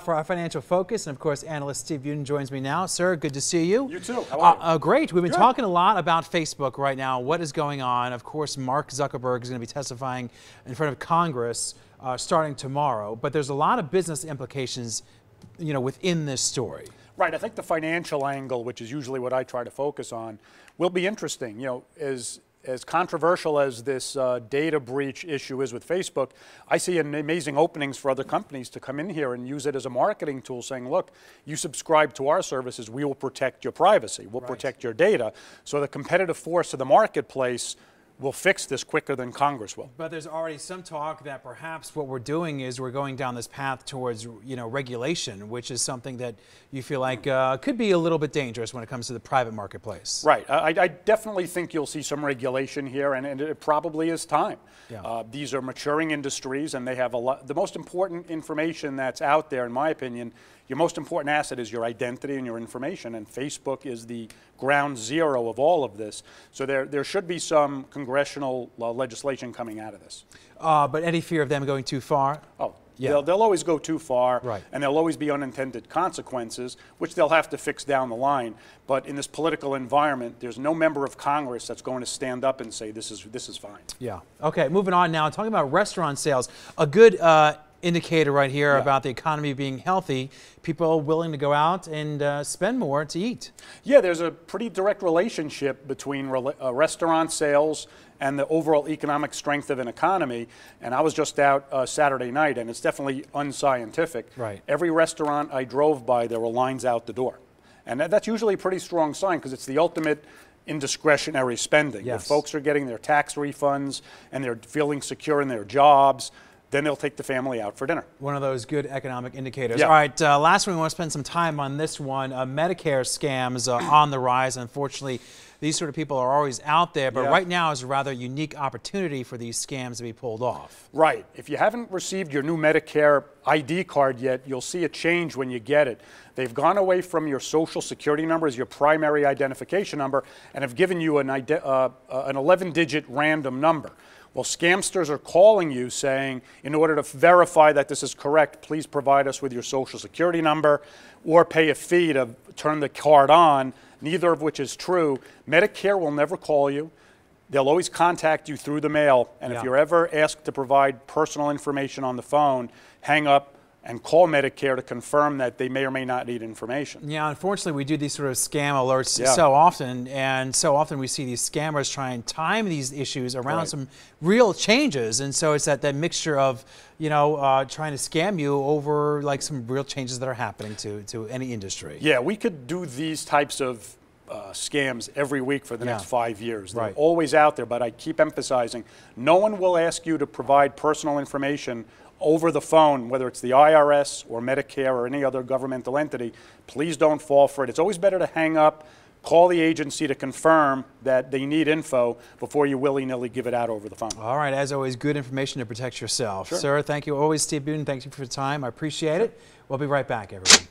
For our financial focus, and of course, analyst Steve Budin joins me now. Sir, good to see you. You too. How are you? Great. We've been talking a lot about Facebook right now. What is going on? Of course, Mark Zuckerberg is going to be testifying in front of Congress starting tomorrow. But there's a lot of business implications, within this story. Right. I think the financial angle, which is usually what I try to focus on, will be interesting. As controversial as this data breach issue is with Facebook, I see amazing openings for other companies to come in here and use it as a marketing tool, saying, look, you subscribe to our services, we will protect your privacy, we'll protect your data. So the competitive force of the marketplace will fix this quicker than Congress will. But there's already some talk that perhaps what we're doing is we're going down this path towards, regulation, which is something that you feel like could be a little bit dangerous when it comes to the private marketplace. Right. I definitely think you'll see some regulation here, and it probably is time. Yeah. These are maturing industries, and they have a lot. The most important information that's out there, in my opinion, your most important asset is your identity and your information, and Facebook is the ground zero of all of this. So there should be some congressional legislation coming out of this. But any fear of them going too far? Oh, yeah. They'll always go too far, right. And there'll always be unintended consequences, which they'll have to fix down the line. But in this political environment, there's no member of Congress that's going to stand up and say this is fine. Yeah. Okay. Moving on now, talking about restaurant sales. A good indicator right here about the economy being healthy, people willing to go out and spend more to eat. Yeah, there's a pretty direct relationship between restaurant sales and the overall economic strength of an economy. And I was just out Saturday night, and it's definitely unscientific. Right. Every restaurant I drove by, there were lines out the door. And that's usually a pretty strong sign, because it's the ultimate in discretionary spending. Yes. If folks are getting their tax refunds and they're feeling secure in their jobs, then they'll take the family out for dinner. One of those good economic indicators. Yeah. All right, last one, we want to spend some time on this one. Medicare scams on the rise. Unfortunately, these sort of people are always out there, but right now is a rather unique opportunity for these scams to be pulled off. Right. If you haven't received your new Medicare ID card yet, you'll see a change when you get it. They've gone away from your social security number as your primary identification number and have given you an 11-digit random number. Well, scamsters are calling you saying, in order to verify that this is correct, please provide us with your social security number or pay a fee to turn the card on, neither of which is true. Medicare will never call you. They'll always contact you through the mail, and if you're ever asked to provide personal information on the phone, hang up and call Medicare to confirm that they may or may not need information. Yeah, unfortunately, we do these sort of scam alerts so often, and so often we see these scammers try and time these issues around some real changes, and so it's that mixture of, trying to scam you over like some real changes that are happening to any industry. Yeah, we could do these types of scams every week for the next 5 years. They're always out there, but I keep emphasizing, no one will ask you to provide personal information over the phone, whether it's the IRS or Medicare or any other governmental entity. Please don't fall for it. It's always better to hang up, call the agency to confirm that they need info before you willy-nilly give it out over the phone. All right, as always, good information to protect yourself. Sure. Sir, thank you always, Steve Budin. Thank you for your time. I appreciate it. We'll be right back, everyone.